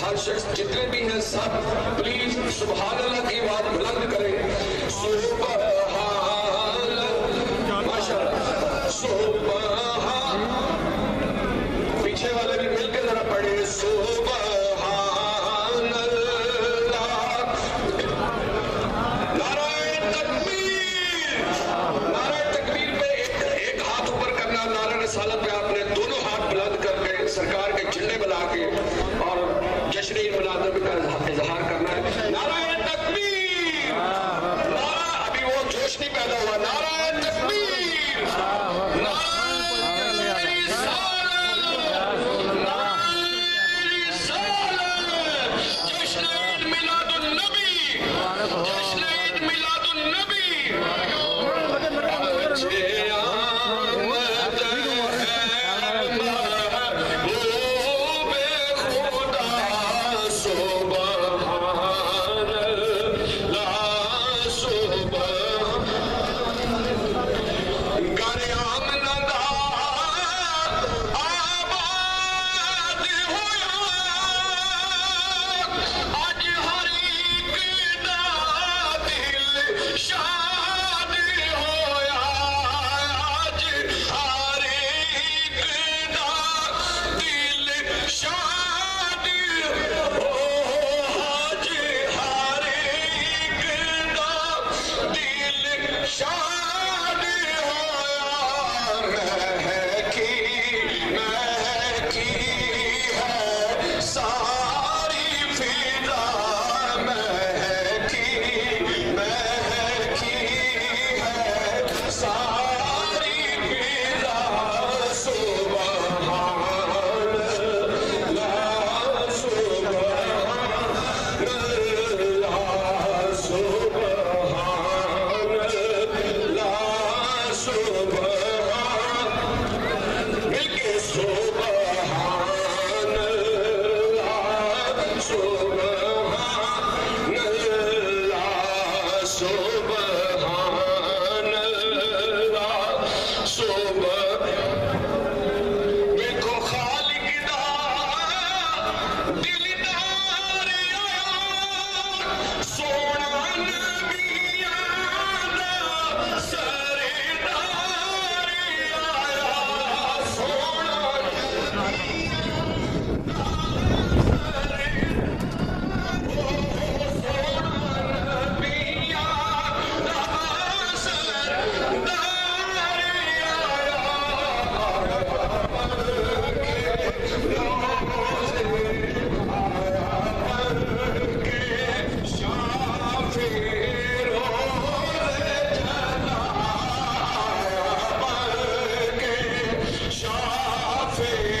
ہر شخص جتنے بھی ہیں سب پلیز سبحان اللہ کی آواز بلند کریں. سبحان اللہ، ماشاءاللہ، سبحان. پیچھے والے بھی مل کے ذرا پڑھیں سبحان اللہ. نعرہ تکبیر. نعرہ تکبیر پہ ایک ہاتھ اوپر کرنا، نعرہ رسالت پہ آپ نے دونوں ہاتھ بلند کر کے سرکار کے جھنڈے بنا کے اور جشن میلاد کا اظہار کرنا ہے. نعرہ تکبیر. نعرہ، ابھی وہ جوش نہیں پیدا ہوا. نعرہ تکبیر. نعرہ رسالت. نعرہ رسالت. جشن عید میلاد النبی. جشن عید میلاد النبی. محبوب خدا صبح مولا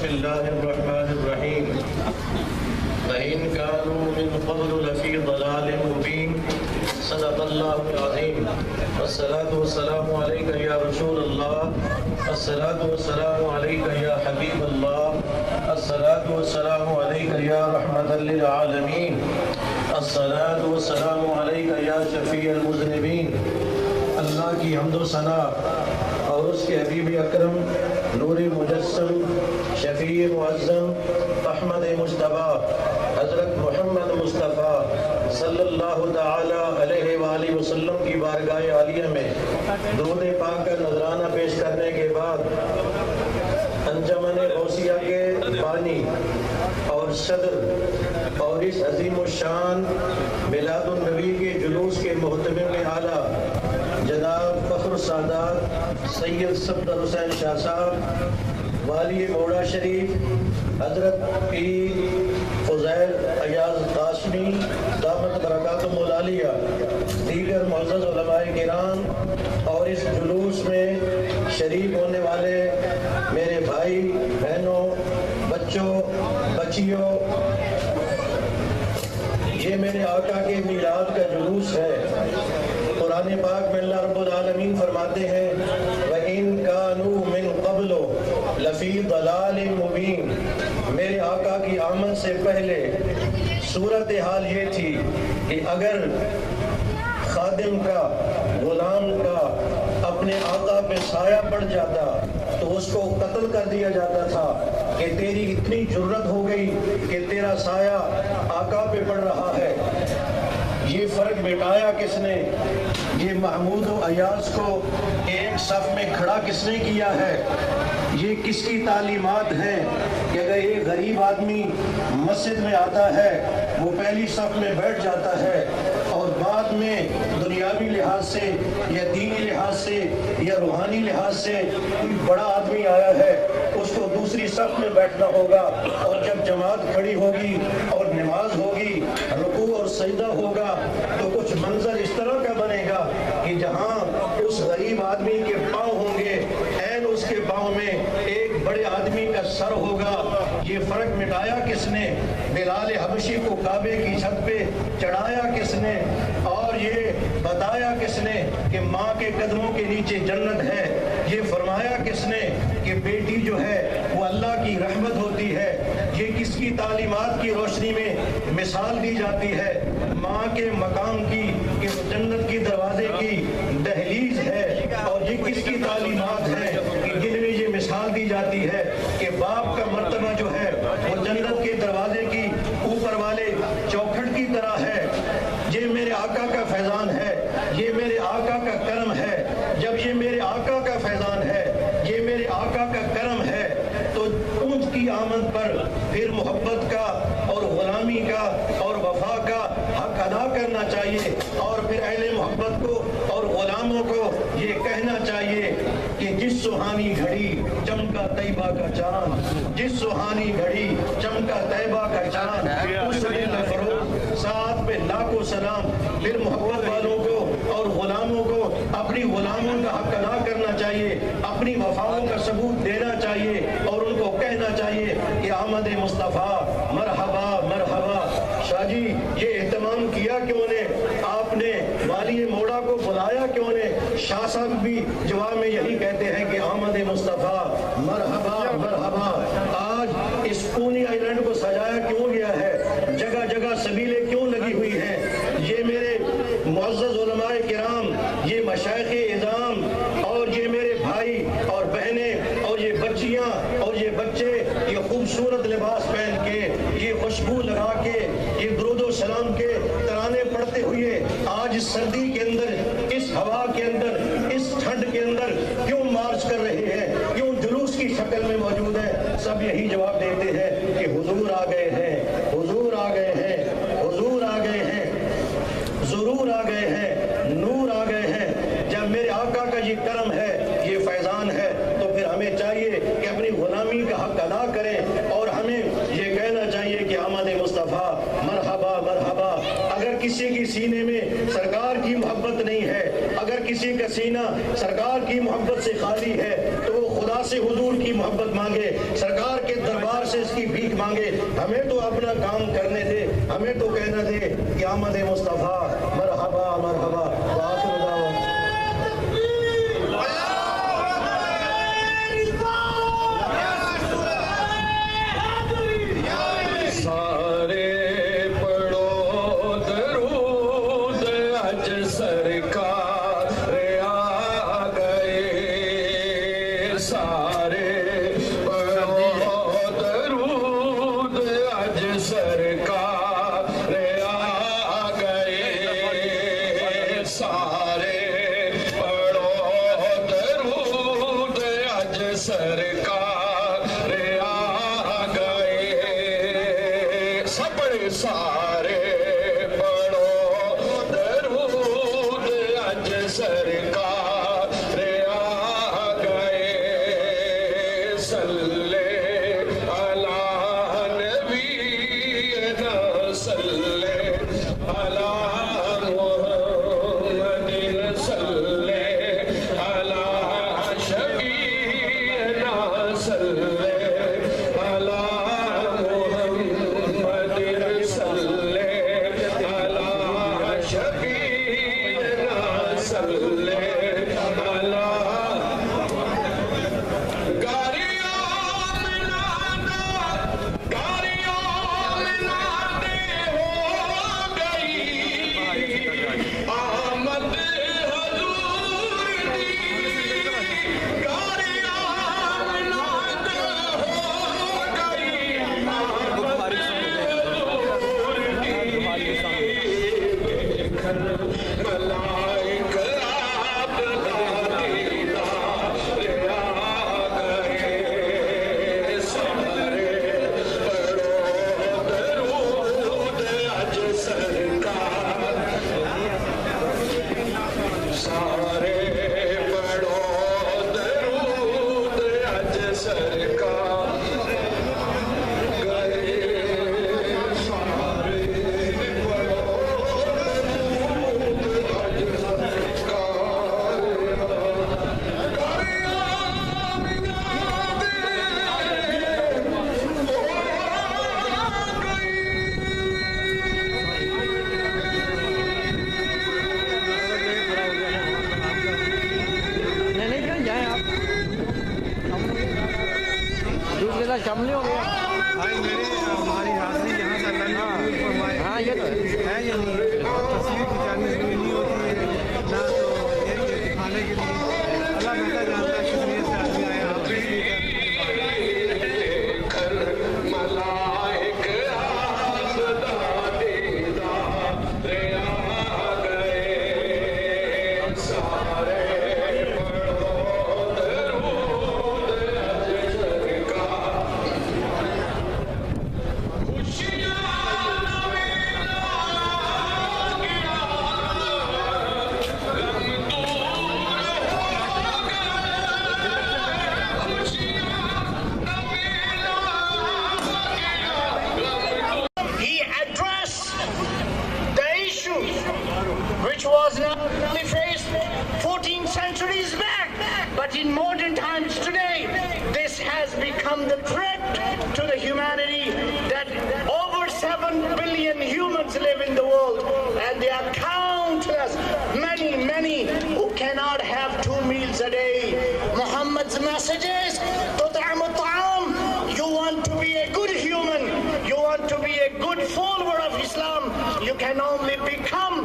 بسم الله الرحمن الرحيم وإن كانوا من قبل لفي ضلال مبين صدق الله العظيم والصلاة والسلام عليك يا رسول الله الصلاة والسلام عليك يا حبيب الله الصلاة والسلام عليك يا رحمة للعالمين الصلاة والسلام عليك يا شفيع المذنبين. اللہ کی حمد و ثنا اور اس کے حبیب اکرم نور مجسم شفیع معظم احمد مصطفیٰ حضرت محمد مصطفیٰ صلی اللہ تعالی علیہ وآلہ وسلم کی بارگاہ عالیہ میں درود پاک کا نذرانہ پیش کرنے کے بعد انجمن غوثیہ کے بانی اور صدر اور اس عظیم الشان میلاد النبی کے جلوس کے محتمم اعلیٰ جناب فخر السادات سید صفدر حسین شاہ صاحب والی موڑا شریف حضرت پیر فضیل ایاز قاسمی دامت برکاتہم العالیہ دیگر معزز علماء کرام اور اس جلوس میں شریک ہونے والے میرے بھائی بہنوں بچوں بچیوں، یہ میرے آقا کے میلاد کا جلوس ہے۔ قرآن پاک میں اللہ رب العالمین فرماتے ہیں وَإِن كَانُوا مِن قَبْلُ لَفِي ضَلَالٍ مُبِينٍ۔ میرے آقا کی آمد سے پہلے صورتحال یہ تھی کہ اگر خادم کا غلام کا اپنے آقا پہ سایہ پڑ جاتا تو اس کو قتل کر دیا جاتا تھا کہ تیری اتنی جرت ہو گئی کہ تیرا سایہ آقا پہ پڑ رہا ہے۔ یہ فرق مٹایا کس نے؟ یہ محمود و ایاز کو ایک صف میں کھڑا کس نے کیا ہے؟ یہ کس کی تعلیمات ہیں کہ اگر ایک غریب آدمی مسجد میں آتا ہے وہ پہلی صف میں بیٹھ جاتا ہے اور بعد میں دنیاوی لحاظ سے یا دینی لحاظ سے یا روحانی لحاظ سے کوئی بڑا آدمی آیا ہے اس کو دوسری صف میں بیٹھنا ہوگا، اور جب جماعت کھڑی ہوگی اور نماز ہوگی رکوع اور سجدہ ہوگا تو کچھ منظر اس طرح کا بنے گا کہ جہاں اس غریب آدمی کے پاؤں ہوں گے عین اس کے پاؤں میں ایک بڑے آدمی کا سر ہوگا۔ یہ فرق مٹایا کس نے؟ بلال حبشی کو کعبے کی چھت پہ چڑھایا کس نے؟ اور یہ بتایا کس نے کہ ماں کے قدموں کے نیچے جنت ہے؟ یہ فرمایا کس نے کہ بیٹی جو ہے وہ اللہ کی رحمت ہوتی ہے؟ یہ کس کی تعلیمات کی روشنی میں مثال دی جاتی ہے؟ ماں کے مقام کی کہ جنت کی دروازے کی دہلیز ہے۔ اور یہ کس کی تعلیمات ہیں کہ جن میں یہ مثال دی جاتی ہے کہ باپ کا مرتبہ جو ہے وہ جنت کے دروازے کی اوپر والے چوکھٹ کی طرح ہے۔ یہ میرے آقا کا فیضان ہے، یہ میرے آقا کا کرم ہے۔ جب یہ میرے آقا کا فیضان ہے، یہ میرے آقا کا کرم ہے تو ان کی آمد پر پھر محبت کا اور غلامی کا اور وفا کا حق ادا کرنا چاہیے، اور پھر اہل محبت کو اور غلاموں کو یہ کہنا چاہیے کہ جس سہانی گھڑی چمکا طیبہ کا چاند، جس سہانی گھڑی چمکا طیبہ کا چاند، اس دل فروغ ساتھ پہ لاکھوں سلام۔ پھر محبت والوں کو اور غلاموں کو اپنی غلاموں کا حق ادا کرنا چاہیے، اپنی وفاؤں کا ثبوت دینا چاہیے، اور ان کو کہنا چاہیے کہ آمد مصطفیٰ مرحبا مرحبا۔ شاہ جی یہ اہتمام کیا کیوں نے؟ آپ نے والی موڑا کو بلایا کیوں نے؟ شاہ صاحب بھی جواب میں یہی کہتے ہیں کہ آمد مصطفیٰ مرحبا مرحبا۔ آج اس پونی آئیلینڈ کو سجایا کیوں گیا ہے؟ جگہ جگہ سبیلیں کیوں لگی ہوئی ہیں؟ یہ میرے معزز علماء کرام، یہ مشائخ اعظام، اور یہ میرے بھائی اور بہنیں اور یہ بچیاں اور یہ بچے یہ خوبصورت لباس پہن کے، یہ خوشبو لگا کے، یہ درود و سلام کے ترانے پڑھتے ہوئے آج اس سردی کے اندر، اس ہوا کے اندر، اس ٹھنڈ کے اندر کیوں مارچ کر رہے ہیں؟ کیوں جلوس کی شکل میں موجود ہیں؟ سب یہی جواب دیتے ہیں کہ حضور آ گئے ہیں، حضور آ گئے ہیں، حضور آ گئے ہیں، ضرور آ گئے ہیں، نور آ گئے ہیں۔ جب میرے آقا کا یہ کرم ہے، یہ فیضان ہے، تو پھر ہمیں چاہیے کہ اپنی غلامی کا حق ادا کریں، اور ہمیں یہ کہنا چاہیے کہ آمد مصطفیٰ مرحبا مرحبا۔ اگر کسی کی سینے میں سرکار کی محبت نہیں ہے، اگر کسی کا سینہ سرکار کی محبت سے خالی ہے، تو وہ خدا سے حضور کی محبت مانگے، سرکار کے دربار سے اس کی بھیک مانگے. ہمیں تو اپنا کام کرنے دے, ہمیں تو کہنا دے کہ آمد مصطفیٰ مرحبا مرحبا. وآخر دعوانا شامل ہو گیا. ہماری حاضری یہاں سے اللہ ہاں یہ تو ہے یہ تصویر کھینچانے کے لیے نہیں ہوتی ہے نہ تو یہ دکھانے کے لیے. اللہ بہتر جانتا ہے شکریہ سے آدمی آئے آپ in modern times today, this has become the threat to the humanity that over 7 billion humans live in the world, and there are countless, many who cannot have 2 meals a day. Muhammad's message is, تطعم الطعام. You want to be a good human, you want to be a good follower of Islam, you can only become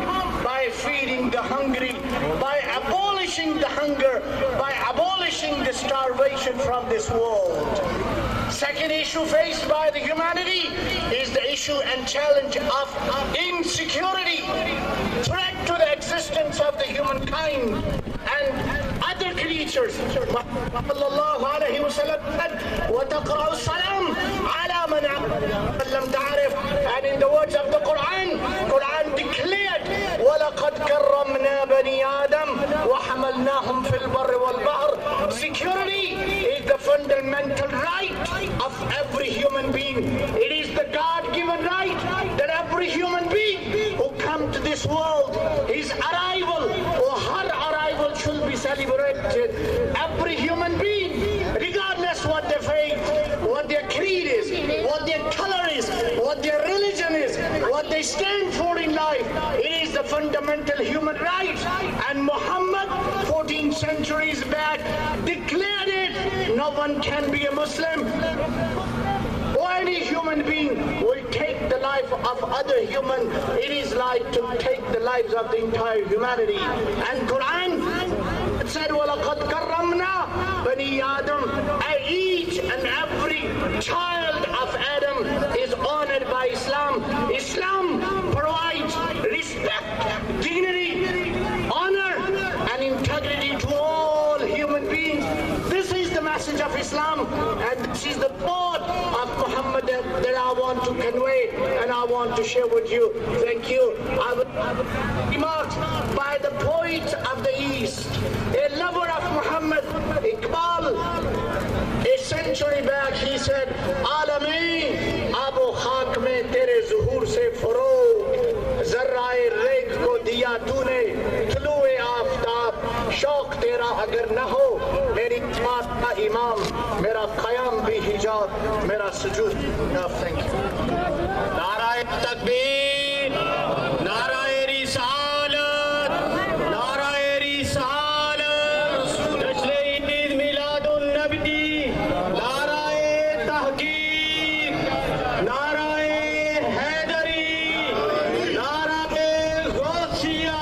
by feeding the hungry, by abolishing the hunger, by abolishing the starvation from this world. Second issue faced by the humanity is the issue and challenge of insecurity, threat to the existence of the humankind and other creatures. Sallallahu alayhi wa sallam said, وَتَقْرَأُ السَّلَامُ عَلَى مَنْ لَمْ تَعْرِفْ. And in the words of the Quran, Quran declared, وَلَقَدْ كَرَّمْنَا بَنِي آدَمَ وَحَمَلْنَاهُمْ فِي الْبَرِّ وَالْبَحْرِ. Security is the fundamental right of every human being. It is the God-given right that every human being who comes to this world, his arrival or her arrival should be celebrated. Every human being, regardless what their faith, what their creed is, fundamental human rights. And Muhammad, 14 centuries back, declared it. No one can be a Muslim or any human being will take the life of other human. It is like to take the lives of the entire humanity. And Quran said, وَلَقَدْ كَرَّمْنَا بَنِي آدَمَ. Each and every child of Adam is honored by Islam. Islam provides respect, dignity, honor, and integrity to all human beings. This is the message of Islam, and this is the thought of Muhammad that I want to convey and I want to share with you. Thank you. I will remarked by the poet of the East, a lover of Muhammad, Iqbal. A century back he said, Alami abo khak mein tere zuhur se furog, zarrae reg ko diya tune, tulue aftab, shauq tera agar na ho, meri jamaat ka imam, mera qiyam bhi hijab, mera sujood. Now, thank you. Narae takbir, narae risalat, narae risalat, jashne Eid Miladun Nabi, narae tahqiq, narae Haidari, narae Ghausiyya.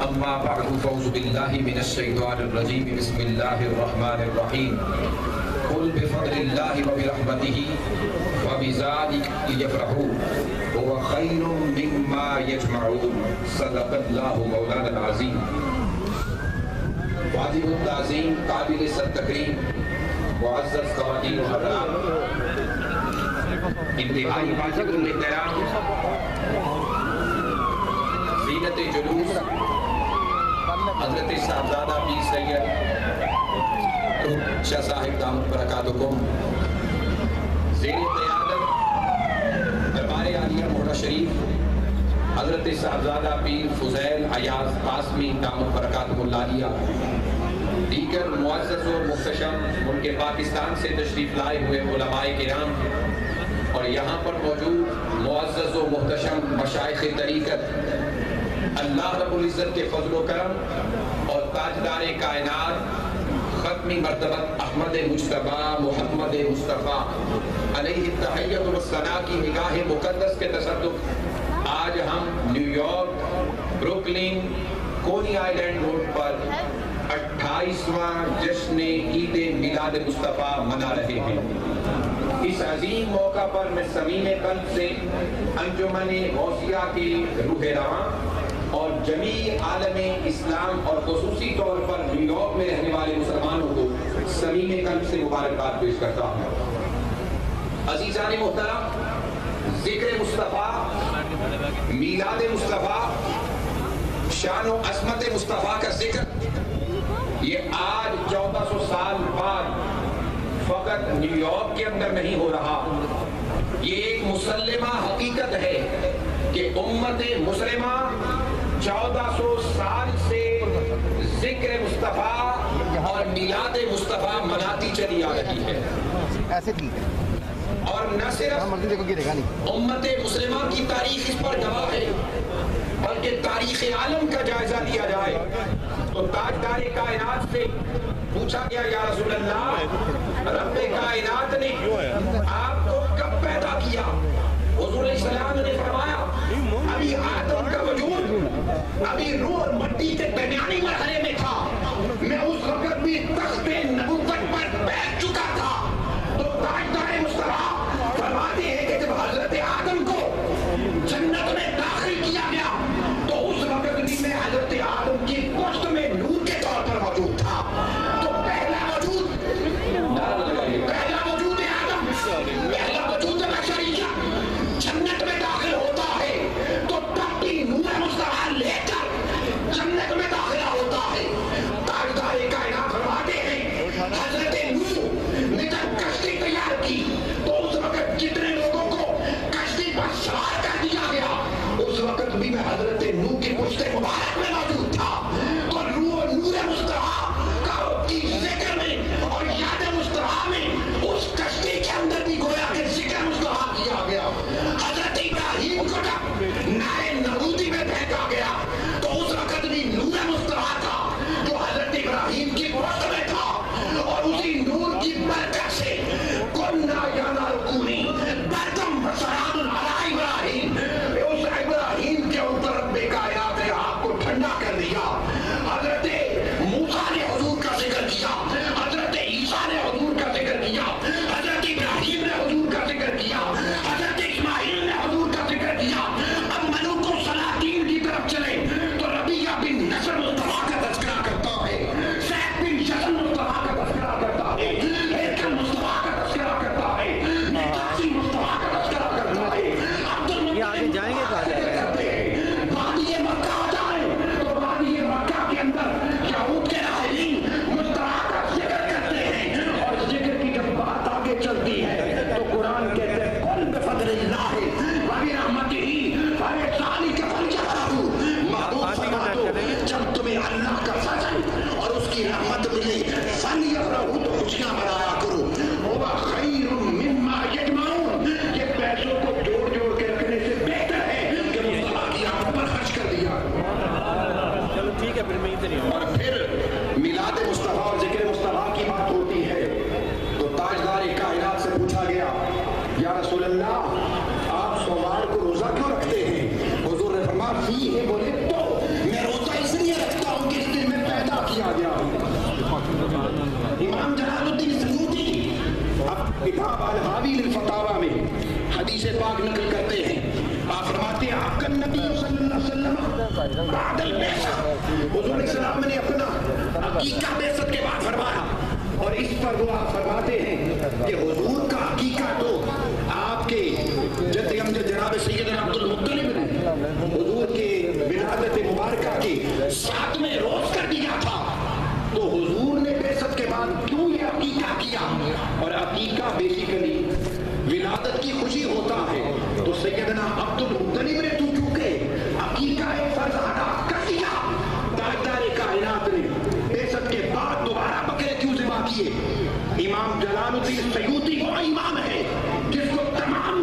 أما بعد فأعوذ بالله من الشيطان الرجيم بسم الله الرحمن الرحيم قل بفضل الله وبرحمته وبذلك ليفرحوا هو خير مما يجمعون صدق الله مولانا العظيم. واجب التعظیم قابل سر تکریم معزز خواتین و حضرات، انتہائی واجب الاحترام زینت جلوس حضرت صاحبزادہ پیر سید شاہ صاحب دامت برکاتکم زیر قیادت دربار عالیہ مولا شریف حضرت صاحبزادہ پیر فضیل ایاز قاسمی دامت برکاتہ العالیہ، دیگر معزز و محتشم ملک پاکستان سے تشریف لائے ہوئے علماء کرام، اور یہاں پر موجود معزز و محتشم مشائخ طریقت، اللہ رب العزت کے فضل و کرم اور تاجدار کائنات ختمی مرتبت احمد مجتبیٰ محمد مصطفیٰ علیہ التحیۃ والثناء کی نگاہ مقدس کے تصدق آج ہم New York Brooklyn Coney Island road پر 28واں جشن عید میلاد مصطفیٰ منا رہے ہیں۔ اس عظیم موقع پر میں صمیم قلب سے انجمن غوثیہ کے روح رواں اور جمیع عالم اسلام اور خصوصی طور پر نیو یارک میں رہنے والے مسلمانوں کو صمیم قلب سے مبارکباد پیش کرتا ہوں۔ عزیزان محترم، ذکر مصطفیٰ، میلاد مصطفیٰ، شان و عظمت مصطفیٰ کا ذکر یہ آج 1400 سال بعد فقط نیو یارک کے اندر نہیں ہو رہا، یہ ایک مسلمہ حقیقت ہے کہ امت مسلمہ 1400 سال سے ذکر مصطفیٰ اور میلاد مصطفیٰ مناتی چلی آ رہی ہے۔ ایسے ٹھیک ہے، اور نہ صرف امت مسلمہ کی تاریخ اس پر گواہ ہے، بلکہ تاریخ عالم کا جائزہ لیا جائے تو تاجدار کائنات سے پوچھا گیا، یا رسول اللہ، رب کائنات نے آپ کو کب پیدا کیا؟ حضور علیہ السلام نے فرمایا، ابھی آدم کا وجود ابھی روح اور مٹی کے درمیانی مرحلے میں تھا، میں اس وقت بھی تخت نبوت پر بیٹھ چکا تھا۔ تو تاجدار مصطفیٰ فرماتے ہیں کہ جب حضرت آدم کو جنت میں داخل کیا گیا تو اس وقت بھی میں حضرت آدم کی پشت میں نور کے طور پر موجود تھا۔ تو پہلا وجود آدم، پہلا وجود بشریہ جنت میں داخل ہوتا ہے تو تب بھی نور مصطفیٰ لے کر جنت میں داخلہ ہوتا ہے۔ تاجدار کائنات فرماتے ہیں حضرت نوح نے جب کشتی تیار کی تو اس وقت جتنے لوگوں کو کشتی پر سوار کر دیا گیا اس وقت بھی میں حضرت نوح کی پشت مبارک میں موجود تھا۔ تو روح نور مصطفیٰ کا کی ذکر میں اور یاد مصطفیٰ میں اس کشتی کے اندر بھی گویا کہ ذکر مصطفیٰ کیا گیا۔ حضرت ابراہیم کو جب نارے نمرودی میں پھینکا گیا تو اس وقت بھی نور مصطفیٰ تھا جو حضرت ابراہیم کی پشت میں تھا، اور اسی نور کی برکت سے کننا یا نارکونی برکم سلام علی ابراہیم، اس ابراہیم کے اوپر رب کائنات نے آپ کو ٹھنڈا کر دیا۔ حضرت موسیٰ نے حضور کا ذکر کیا، حضرت عیسیٰ نے حضور کا ذکر کیا، حضرت ابراہیم نے حضور کا ذکر کیا، حضرت اسماعیل نے حضور کا ذکر کیا۔ اب ملوک و سلاطین کی طرف چلے تو ربیہ بن نصر مصطفیٰ کا تذکرہ کرتا ہے، سعد بن یزن مصطفیٰ کا تذکرہ کرتا ہے، ہیکل مصطفیٰ کا تذکرہ کرتا ہے، نقاسی مصطفیٰ کا تذکرہ کرتا ہے، یہ آگے جائیں گے کہاں جائیں گے؟ وادی مکہ آ جائیں تو وادی مکہ کے اندر یہود کے راہلین مصطفیٰ کا ذکر کرتے ہیں، اور ذکر کی جب بات آگے چلتی ہے تو قرآن کہتے ہیں قل بفضل اللہ وبرحمتہ فلذلک فلیفرحوا۔ محبوب فرما دو جب تمہیں اللہ کا فضل اور اس کی رحمت ملے فلیفرحوا تو خوشیاں منایا کرو، هو خیر مما یجمعون، یہ پیسوں کو جوڑ جوڑ کے رکھنے سے بہتر ہے کہ مصطفیٰ کی آمد پر خرچ کر دیا۔ چلو ٹھیک ہے، پھر میں ادھر ہی ہوں۔ اور پھر میلاد مصطفیٰ اور ذکر مصطفیٰ کی بات ہوتی ہے تو تاجدار کائنات سے پوچھا گیا، یا رسول اللہ، آپ سوموار کو روزہ کیوں رکھتے ہیں؟ حضور نے فرمایا فی ہے، بولے تو میں روزہ اس لیے رکھتا ہوں کہ اس دن میں پیدا کیا گیا ہوں۔ امام جلال الدین سیوطی اب کتاب الحاوی للفتاوی میں حدیث پاک نقل کرتے ہیں، آپ فرماتے ہیں آپ کا نبی صلی اللہ علیہ وسلم بعد البعثہ، حضور علیہ السلام نے اپنا عقیقہ بعثت کے بعد فرمایا، اور اس پر وہ آپ فرماتے ہیں کہ حضور کا عقیقہ تو آپ کے جد امجد جناب سیدنا عبد المطلب نے حضور کے ولادت مبارکہ کے 7ویں روز کر دیا تھا، تو حضور نے بعثت کے بعد کیوں یہ عقیقہ کیا؟ اور عقیقہ بیسیکلی ولادت کی خوشی ہوتا ہے، تو سیدنا عبد المطلب نے تو چونکہ عقیقہ فرض ادا کر دیا، تاجدار کائنات نے بعثت کے بعد دوبارہ بکرے کیوں ذبح کیے؟ امام جلال الدین سیوطی وہ امام ہے جس کو تمام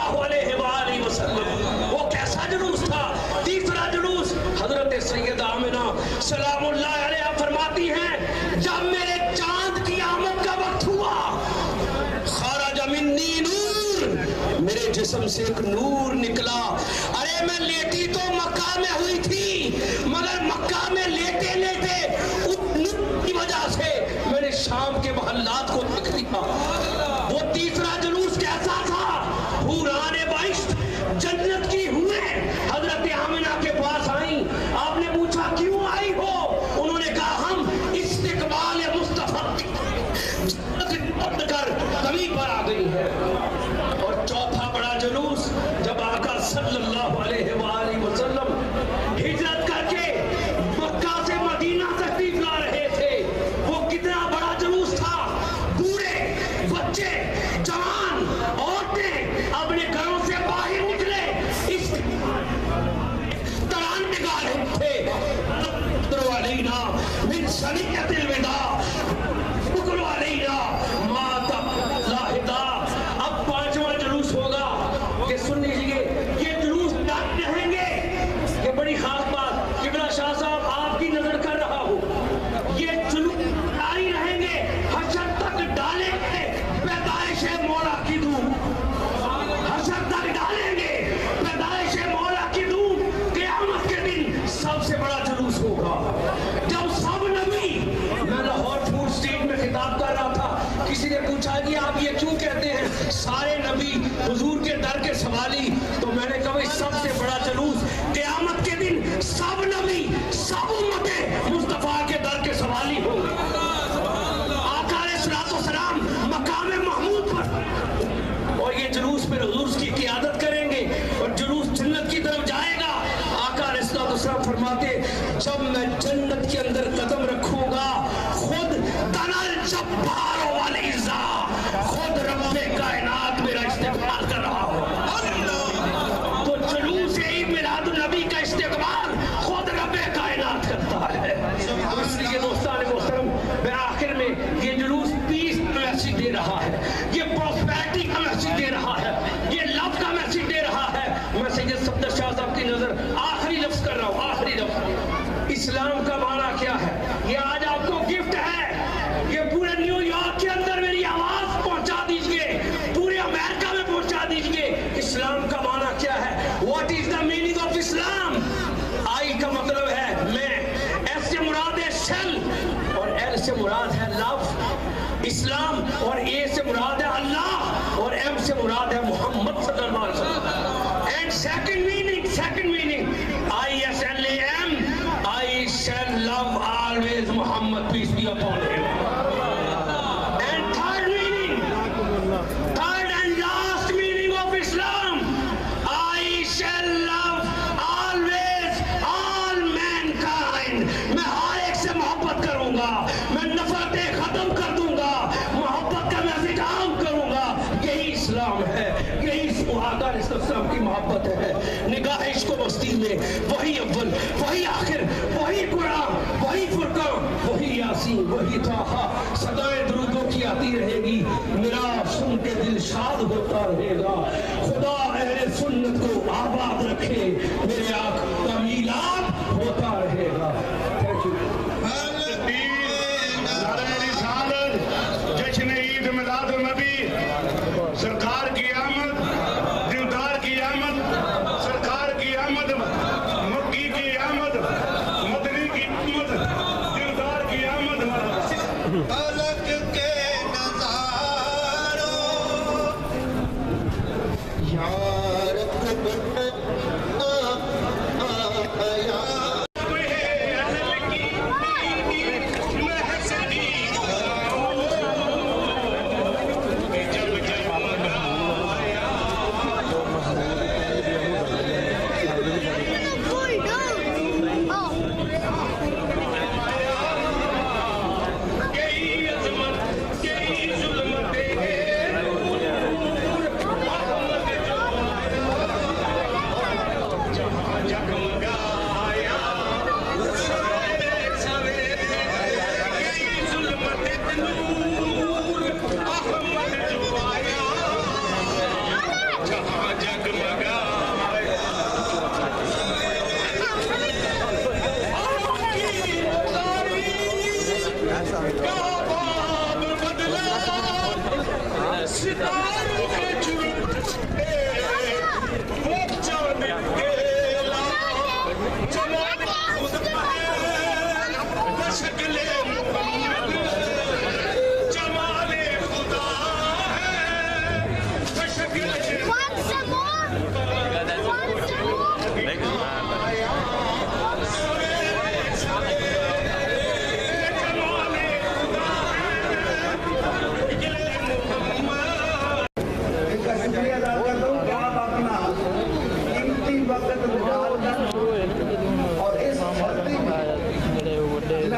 اللہ علیہ وآلہ وسلم۔ وہ کیسا جلوس تھا؟ تیسرا جلوس حضرت سیدہ آمنہ سلام اللہ علیہ فرماتی ہیں جب میرے چاند کی آمد کا وقت ہوا، خرج منی نور، میرے جسم سے ایک نور نکلا۔ ارے میں لیٹی تو مکہ میں ہوئی تھی، مگر مکہ میں لیٹے لیٹے اس نور کی وجہ سے میں نے شام کے محلات کو دیکھ لیا۔ وہ تیسرا جلوس کیسا تھا؟ حوران بہشت جنت کی حوریں حضرت آمنہ کے پاس آئیں۔ آپ نے پوچھا کیوں آئی ہو؟ انہوں نے کہا ہم استقبال مصطفیٰ کر کمی پر آ گئی ہے۔ اور چوتھا بڑا جلوس جب آقا صلی اللہ علیہ وآلہ وسلم ہجرت کر کے مکہ سے مدینہ تشریف لا رہے تھے، وہ کتنا بڑا جلوس تھا۔ بوڑھے بچے جوان عورتیں اپنے گھروں سے باہر نکلے، اس ترانے گا رہے تھے اقروا علینا من سنیۃ الوداع، اقروا علینا ما لاحدا۔ اب پانچواں جلوس ہوگا کہ سن لیجیے، یہ جلوس جاری رہیں گے۔ یہ بڑی خاص بات قبلہ شاہ صاحب آپ کی نظر کر رہا ہوں، یہ جلوس جاری رہیں گے، حشر تک ڈالیں گے پیدائش مولا کی دھوم، حشر تک ڈالیں گے پیدائش مولا کی دھوم۔ قیامت کے دن سب سے بڑا جلوس ہوگا جب سب نبی، میں لاہور فوڈ اسٹریٹ میں خطاب کر رہا تھا، کسی نے پوچھا کہ آپ یہ کیوں کہتے ہیں سارے نبی حضور کے در کے سوالی؟ تو میں نے کہا سب سے بڑا جلوس قیامت کے دن سب نبی سب امتیں مصطفیٰ کے در کے سوالی ہوں گے۔ آقا علیہ الصلوۃ والسلام مقام محمود پر، اور یہ جلوس پھر حضور کی قیادت کریں گے اور جلوس جنت کی طرف جائے گا۔ آقا علیہ الصلوۃ والسلام فرماتے جب میں جنت کے اندر قدم رکھوں گا، خود تنل جبار والعزا، خود رب کائنات میرا استقبال کر رہا ہو۔ تو جلوس عید میلاد النبی کا استقبال خود رب کائنات کرتا ہے۔ اس لیے دوستان محترم، میں آخر میں یہ جلوس پیس کا میسیج دے رہا ہے، یہ پراسپیرٹی کا میسیج دے رہا ہے، یہ لو کا میسیج دے رہا ہے۔ میں سید صفدر شاہ صاحب کی نظر آخری لفظ کر رہا ہوں، آخری لفظ۔ اسلام کا معنی کیا ہے؟ یہ آج آپ کو گفٹ ہے، یہ پورے نیو یارک کے اندر میری آواز پہنچا دیجئے، پورے امریکہ میں پہنچا دیجئے۔ اسلام کا معنی کیا ہے؟ What is the meaning of Islam? آئی کا مطلب ہے میں، ایس سے مراد ہے سیل، اور ایل سے مراد ہے لو۔ اسلام اور اے سے مراد ہے اللہ، اور ایم سے مراد ہے محمد صلی اللہ علیہ وسلم۔ And second meaning ISLAM, I shall love always Muhammad, peace be upon him. And third and last meaning of Islam, I shall love always all mankind. میں ہر ایک سے محبت کروں گا، میں نفرتیں ختم کر دوں گا، محبت کا میسج عام کروں گا۔ یہی اسلام ہے، یہی آقا علیہ السلام کی محبت ہے۔ نگاہ عشق و مستی میں وہی اول، وہی آخر، وہی قرآن، وہی فرقان، وہی یاسین، وہی طٰہٰ، صدائے درودوں کی آتی رہے گی۔ میرا سن کے دل شاد ہوتا رہے گا۔ خدا اہل سنت کو آباد رکھے، میرے آنکھ کا میلاد ہوتا رہے گا۔ جشن عید میلاد النبی، سرکار کی آمد، دیودار کی آمد، سرکار کی آمد، مکی کی آمد، مدنی کی آمد، دیودار کی آمد۔ فلک کے نظاروں یار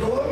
2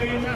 3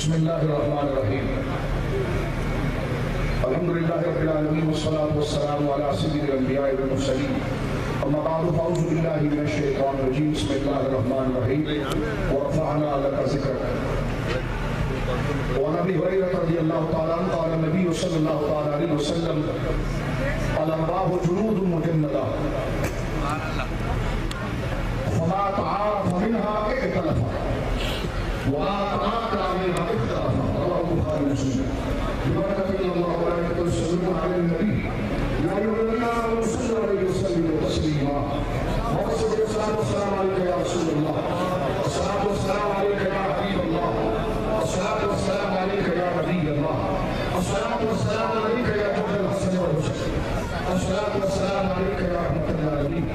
بسم اللہ الرحمن الرحیم الحمدللہ رب العالمین والصلاة والسلام علی سید الانبیاء والمرسلین اما بعد فاعوذ باللہ من الشیطان الرجیم بسم اللہ الرحمن الرحیم ورفعنا لک ذکرک وعن ابی ہریرہ رضی اللہ تعالی عنہ قال النبی صلی اللہ تعالی علیہ وسلم الانباء جنود مجندہ فما تعارف منها اختلف وما تناكر منها اختلف رواه البخاري ومسلم ببركة الله وملائكته يصلون على النبي يا أيها الذين آمنوا صلوا عليه وسلموا تسليما والصلاة والسلام عليك يا رسول الله والصلاة والسلام عليك يا حبيب الله والصلاة والسلام عليك يا نبي الله والصلاة والسلام عليك يا جبل الحسن والحسين والصلاة والسلام عليك يا رحمة العالمين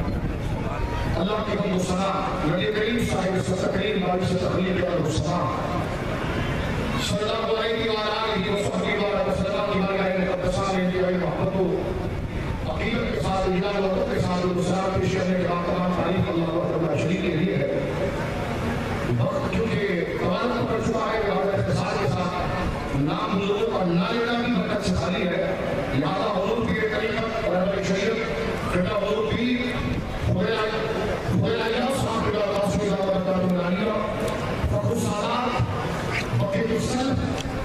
اللہ کی حمد و ثنا نبی کریم صاحب تقریر باعث تخلیق اور حسنا صلی اللہ علیہ وآلہ وصحبہ وسلم کی بارگاہ مقدسہ میں انتہائی محبت و عقیدت کے ساتھ اجلال و کے ساتھ گزار پیش کرنے کے بعد تمام تعریف اللہ وحدہ شریک کے لیے ہے وقت کیونکہ قوانت کر چکا ہے کہ ہمارے اختصار کے ساتھ نام حضور کا نہ لینا بھی برکت سے خالی ہے لہذا حضور کی طریقت اور ہماری شریعت قبلہ حضور کی فضیلہ صاحب کے تاثیر و برکات العالیہ فخر السادات بقیت السلف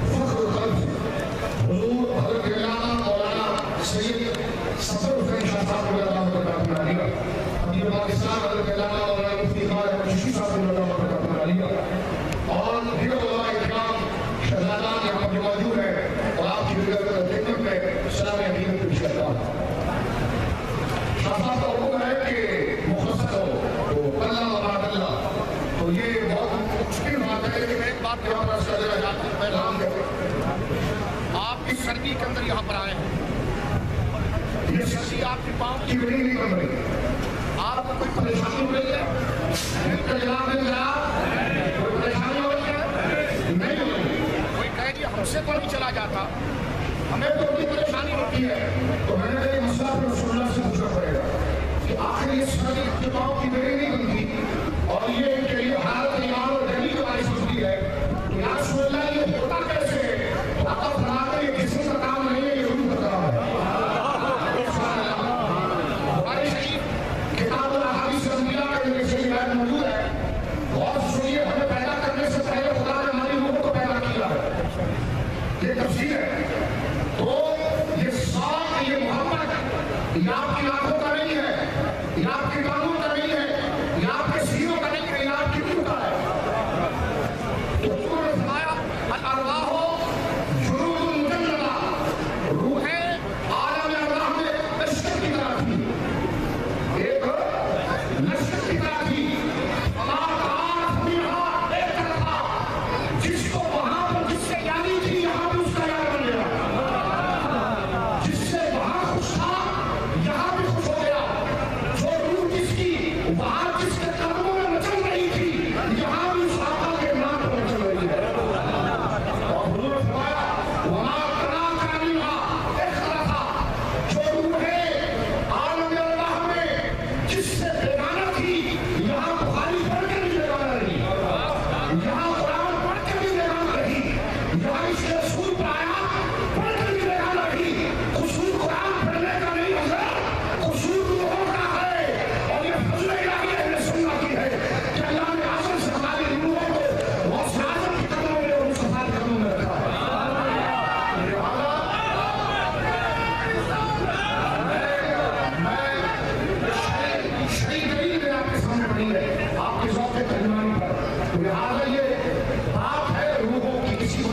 فخر القلب حضور حضرت علامہ مولانا سید صفر حسین شاہ صاحب کے برکات العالیہ حبیب پاکستان حضرت علامہ مولانا مفتی خالد بخشی صاحب کے برکات العالیہ اور دیگر علماء اکرام شہزادان یہاں پر موجود ہیں اور آپ کی خدمت میں سلام عقیدت پیش کرتا ہوں شاہ صاحب کا حکم ہے کہ مختصر ہو تو اللہ مراد اللہ تو یہ بہت مشکل بات ہے لیکن ایک بات یہاں پر پیغام ہے آپ کی سردی کے اندر یہاں پر آئے ہیں یہ سردی آپ کے پاؤں کی بڑی نہیں بن رہی آپ کو کوئی پریشانی ہو رہی ہے کوئی پریشانی ہو رہی ہے نہیں ہو رہی کوئی کہے جی ہم سے تو نہیں چلا جاتا ہمیں تو کوئی پریشانی ہوتی ہے تو میں نے یہ مسئلہ پھر رسول اللہ سے پوچھنا پڑے گا کہ آخر یہ سردی کے پاؤں کی بڑی نہیں بنتی اور یہ ان کے لیے حالت ایمان اور دلی کے باعث ہوتی ہے کہ یا رسول اللہ یہ ہوتا کیسے ہے تو آپ فرماتے ہیں یہ جسم کا کام نہیں ہے یہ روح کا کام ہے بخاری شریف کتاب الاحادیث الانبیاء کا جو صحیح روایت موجود ہے غور سے سنیے ہمیں پیدا کرنے سے پہلے خدا نے ہماری روح کو پیدا کیا ہے یہ تفسیر ہے تو یہ ساتھ یہ محبت یہ آپ کی آنکھوں کا نہیں ہے یہ آپ کے کانوں کا نہیں ہے یہ آپ کے سینوں کا نہیں ہے یہ آپ کی روح کا ہے تو حضور نے فرمایا الارواح جنود مجندہ روحیں عالم ارواح میں لشکر کی طرح تھی ایک لشکر کی طرح تھی ایک طرح جس کو وہاں پر جس سے یادی تھی یہاں بھی اس کا یاد بن گیا جس سے وہاں خوش تھا یہاں بھی خوش ہو گیا جو روح جس کی وہاں جس کے قدموں میں مچل رہی تھی یہاں بھی اس آقا کے نام پر مچل رہی ہے اور حضور نے فرمایا وما تناکر منها اختلف جو روحیں عالم اللہ میں جس سے بیگانہ تھی یہاں بخاری پڑھ کے بھی بیگانہ رہی یہاں قرآن پڑھ کے بھی بیگانہ رہی یہاں اس کے رسول پر آیا پڑھ کے بھی بیگانہ رہی قصور قرآن پڑھنے کا نہیں مطلب قصور روحوں کا ہے اور یہ فضل الہی اہل سنت کی ہے کہ اللہ نے اعظم سے ہماری روحوں کو غوث اعظم کی قدموں میں اور مصطفیٰ کے قدموں میں رکھا ہے شہید دلیل میں آپ کے سامنے پڑی ہے آپ کے ذوق ترجمانی پر لہٰذا یہ بات ہے روحوں کی کسی کو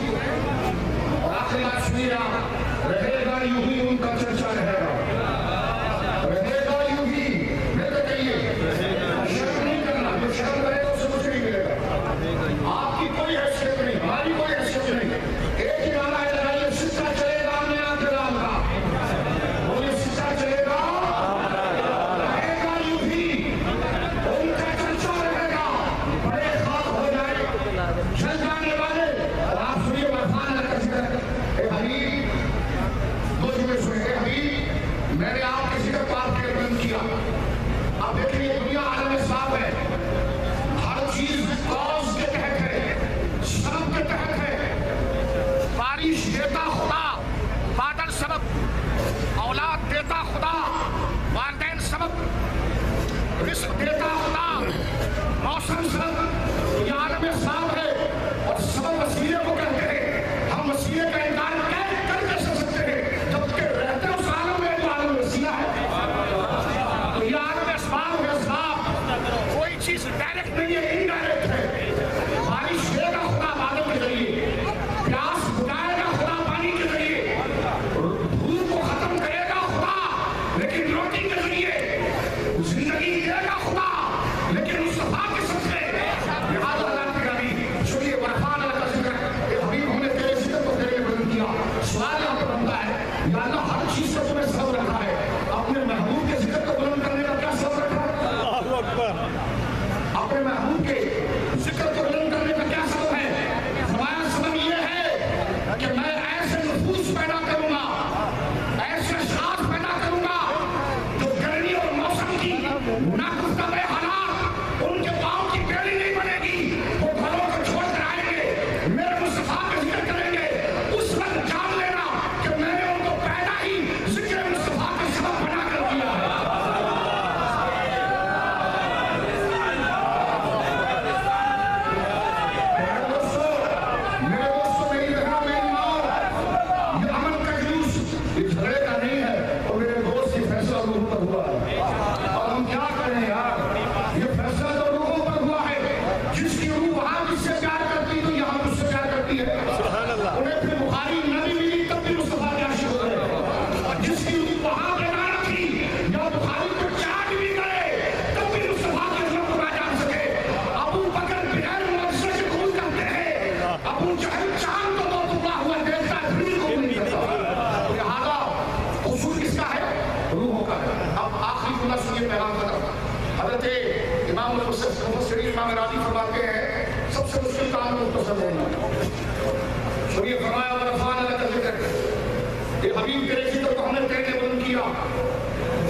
کہ حبیب تیرے ذکر کو ہم نے کیسے بلند کیا؟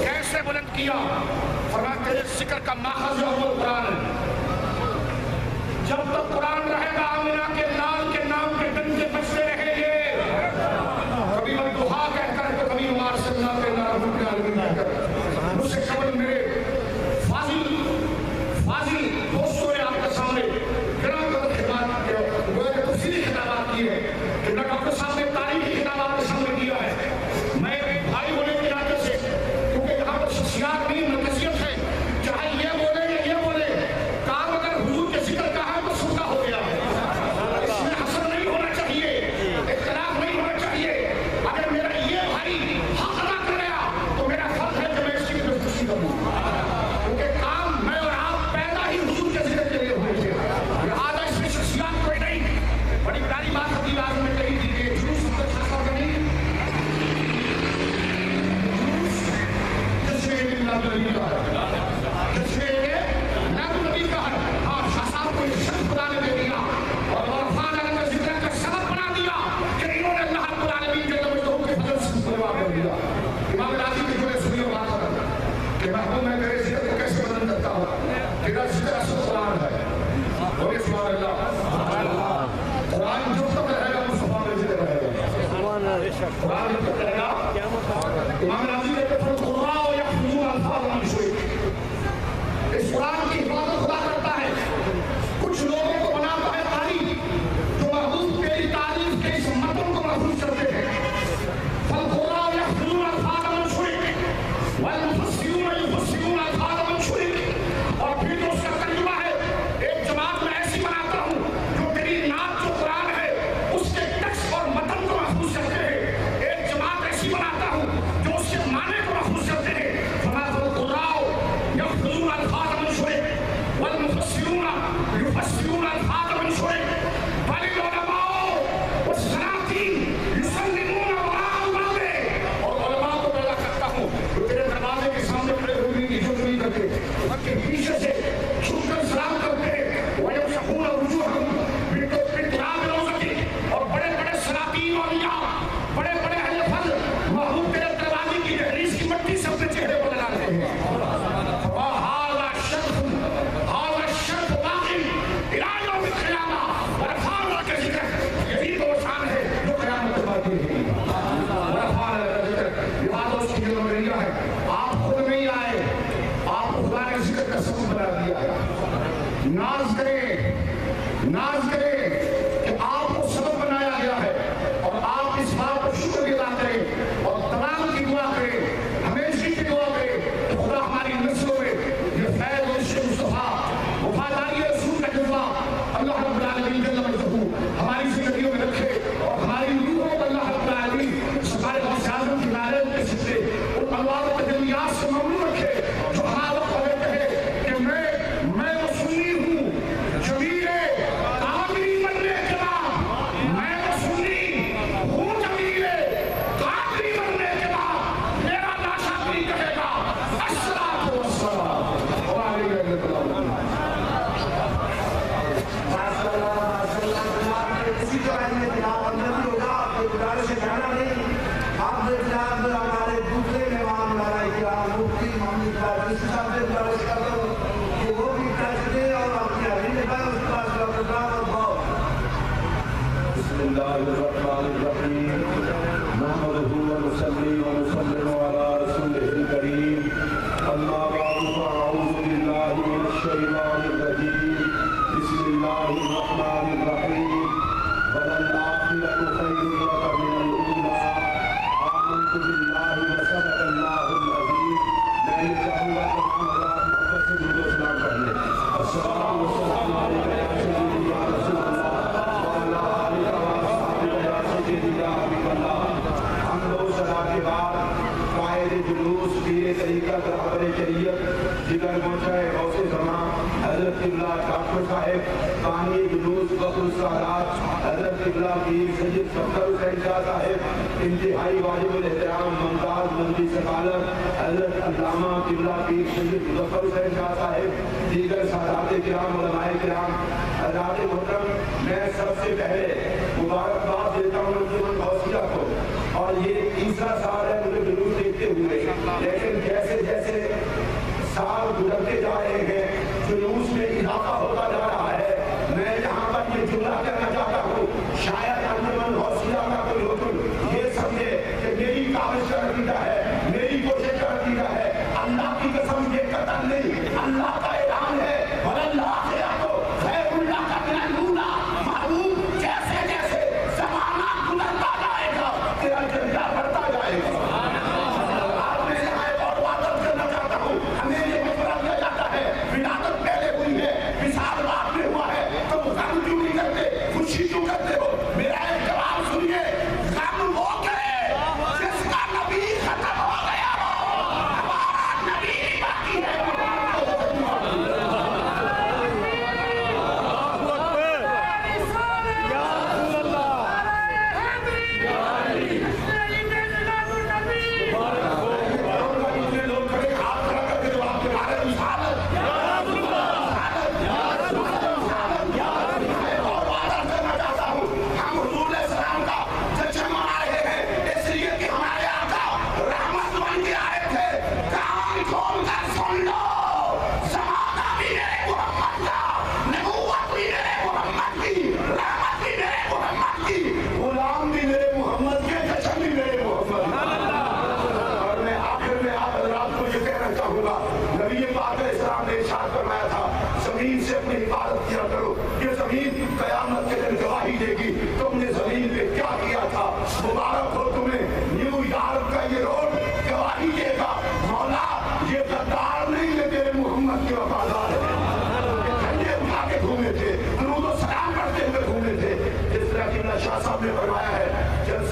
کیسے بلند کیا؟ فرمایا تیرے ذکر کا ماخذ جو قرآن ہے. جب تک قرآن رہے گا آمنہ کے لال کے نام کے ڈنڈے بجتے رہیں گے. کبھی میں دعا کہہ کر تو کبھی مار سکنا کے نام رب العالمین کہہ کر. مجھ سے قبل میرے فاضل دوستوں نے آپ کے سامنے گرام قدر خدمات کی ہے، وہ ایک تفصیلی خطابات کی ہے کہ میں ڈاکٹر صاحب نے تاریخی خطابات کے سامنے کیا ہے. میں بھائی ہونے کے ناطے سے کیونکہ یہاں پر شخصیات نہیں مرکزیت ہے، چاہے یہ بولے یا یہ بولے، کام اگر حضور کے ذکر کا ہے تو سننا ہو گیا ہے. اس میں حسد نہیں ہونا چاہیے، اختلاف نہیں ہونا چاہیے. اگر میرا یہ بھائی حق ادا کر گیا تو میرا فرض ہے کہ میں اس کی درستگی کروں، کیونکہ کام میں اور آپ پیدا ہی حضور کے ذکر کے لیے ہوئے تھے. لہٰذا اس میں شخصیات کوئی نہیں. بڑی پیاری بات ہوتی ہے آج میں کہی تھی کہ جلوس خاص طور نہیں، جس میں نبی کا ہے، جس میں نبی کا ہے. ہاں شاہ صاحب کو ایک شخص خدا نے دے دیا اور عرفان علیہ کا ذکر کا سبب بنا دیا کہ انہوں نے اللہ رب العالمین کے نبی کے فضل سے جواب دے دیا. امام راضی کی جو ہے سنی اور بات کرتا کہ محبوب میں تیرے ذکر کو کیسے بدل کرتا ہوں. تیرا ذکر اصل قرآن ہے اور یہ سبحان اللہ. قرآن جو تک رہے گا مصطفیٰ میں ذکر رہے گا. قرآن جو تک رہے گا. امام راضی نے کہا القرآن یحفظون الفاظ من شرک. اس قرآن کی حفاظت خدا کرتا ہے. کچھ لوگوں کو بناتا ہے قاری جو محبوب تیری تعریف کے اس متن کو محفوظ کرتے ہیں. فالقرآن یحفظون الفاظ من شرک والمفسرون یفسرون الفاظ من شرک. اور پھر جو اس کا ترجمہ ہے ایک جماعت میں ایسی بناتا ہوں جو تیری نعت جو قرآن ہے اس کے ٹیکسٹ اور متن کو محفوظ کرتے ہیں. ایک جماعت ایسی بناتا ہوں جو اس کے معنی کو محفوظ کرتے ہیں. فرمایا القرآن یحفظون الفاظ من شرک والمفسرون یفسرون الفاظ من شرک والعلماء والسلاطین یسلمون وراء الباب. اور علماء کو پیدا کرتا ہوں جو تیرے دروازے کے سامنے کھڑے ہونے کی ضرورت نہیں کرتے بلکہ پیچھے سے چھپ کر سلام کرتے ہیں. ویمسحون وجوہہم بتراب روضۃ. اور بڑے بڑے سلاطین اولیاء بڑے بڑے اہل فضل محبوب تیرے دروازے کی دہلیز کی مٹی سے اپنے چہرے کو لگاتے ہیں. وہذا الشرف باقی الی یوم القیامہ. ورفعنا کا ذکر یہی تو شان ہے جو قیامت تک باقی ہے. ورفعنا کا ذکر یہ بات اس کی جو میرا ہے. آپ خود نہیں آئے، آپ خدا نے ذکر کا سبب بنا دیا ہے. ناز کریں کہ آپ کو سبب بنایا گیا ہے اور آپ اس بات پر شکر ادا کریں اور تمام کی دعا کریں، ہمیشہ کی دعا کریں کہ خدا ہماری نسلوں میں یہ فیض اور عشق مصطفیٰ وفاداری رسول کا جذبہ اللہ رب العالمین جل مجدہ ہماری زندگیوں میں رکھے اور ہماری روحوں کو اللہ رب العالمین سرکار غوث اعظم کی نعرت کے صدقے ان انوار و تجلیات سے ممنوع رکھے جو ہمارا وقت کہتے ہیں کہ میں وہ سنی ہوں جمیل قادری بننے کے بعد، میں وہ سنی ہوں جمیل قادری بننے کے بعد میرا ناشا بھی کہے گا الصلاۃ والسلام علیہ وسلم. اسی طرح میں جناب اندر بھی ہوگا. آپ کے گزارے سے جانا نہیں. آپ نے جناب ہمارے دوسرے مہمان مولانا اکرام مفتی محمد اقبال رشید صاحب سے گزارش کرتا ہوں کہ وہ بھی ٹچ دیں اور اپنی حاضری پر اس کا پروگرام اور بہت. بسم اللہ الرحمن الرحیم. نحمدہ ونصلی ونسلم علی رسولہ الکریم. اما بعد فاعوذ باللہ من الشیطان الرجیم. بسم اللہ الرحمن الرحیم. وللآخرة خیر لک من الأولى. آمنت باللہ وصدق اللہ العظیم. میں یہ چاہوں گا کہ ہم حضرات محبت سے درود و سلام پڑھ لیں. السلام والسلام علیکم یا سیدی یا رسول اللہ وعلی آلہ واصحابہ یا سیدی یا حبیب اللہ. ہم لوگ صدا کے بعد قائد جلوس پیر طریقت رہبر شریعت جگر گوشہ غوث زمان حضرت قبلہ ڈاکٹر صاحب بانی جلوس بخر السادات حضرت قبلہ پیر سید فخر حسین شاہ صاحب انتہائی واجب الاحترام ممتاز مندی سکالت حضرت علامہ قبلہ پیر سید ظفر حسین شاہ صاحب دیگر سادات کرام علماء کرام حضرات محترم. میں سب سے پہلے مبارکباد دیتا ہوں انجمن غوثیہ کو اور یہ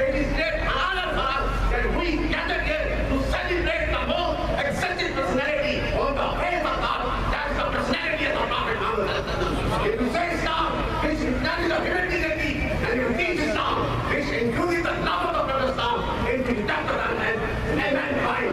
It is great honor for us that we gather here to celebrate the most eccentric personality on the face of God. That's the personality of the Prophet Muhammad. If you say Islam, which is of humanity, and you teach Islam, which includes the love of the Prophet Islam, it is that mankind.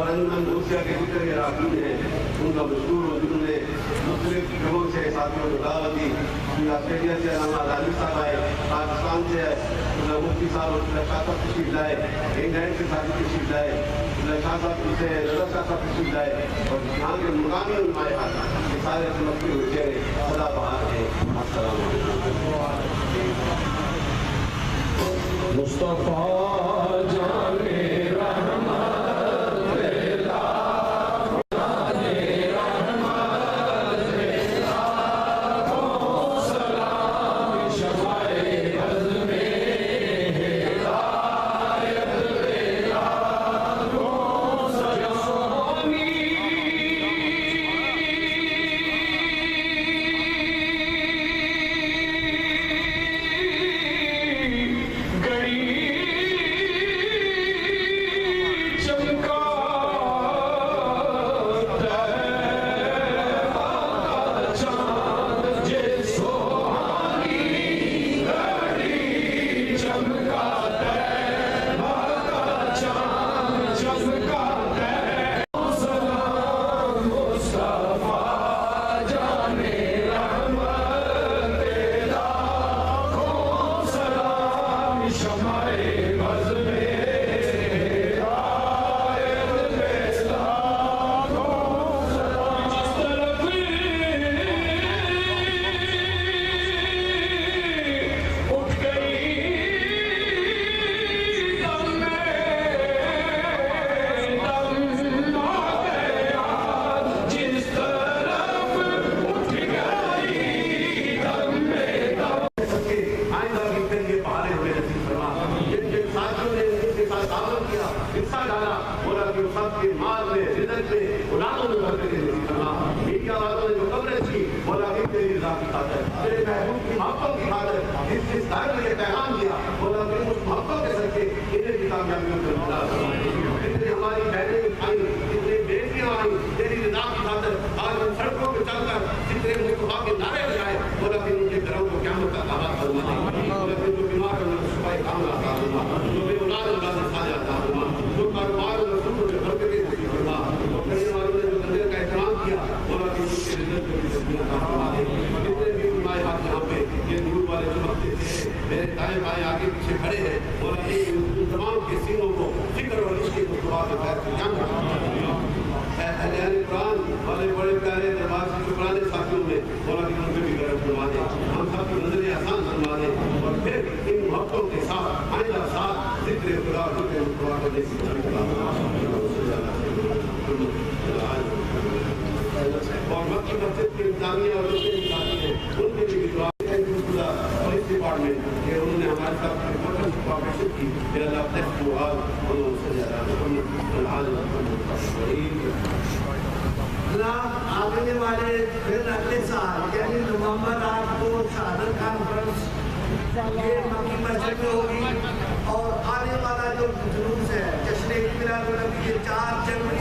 اور انجمن دوسرا کے جتنے بھی اراکین ہیں ان کا مشکور ہوں جنہوں نے مختلف جگہوں سے ساتھیوں کو دعوت دی. آسٹریلیا سے علامہ علی صاحب آئے, پاکستان سے مفتی صاحب شاہ صاحب تشریف لائے, انگلینڈ سے ساتھی تشریف لائے, شاہ صاحب سے رضا شاہ صاحب تشریف لائے, اور یہاں کے مقامی علماء یہ سارے چمکتے ہوئے چہرے سدا بہار ہیں. السلام علیکم. مصطفیٰ جانے رحمت آگے والے پھر اگلے سال یعنی نومبر آپ کو شہادت کانفرنس یہ مکی مسجد میں ہوگی, اور آنے والا جو جلوس ہے جشن میلاد النبی 4 جنوری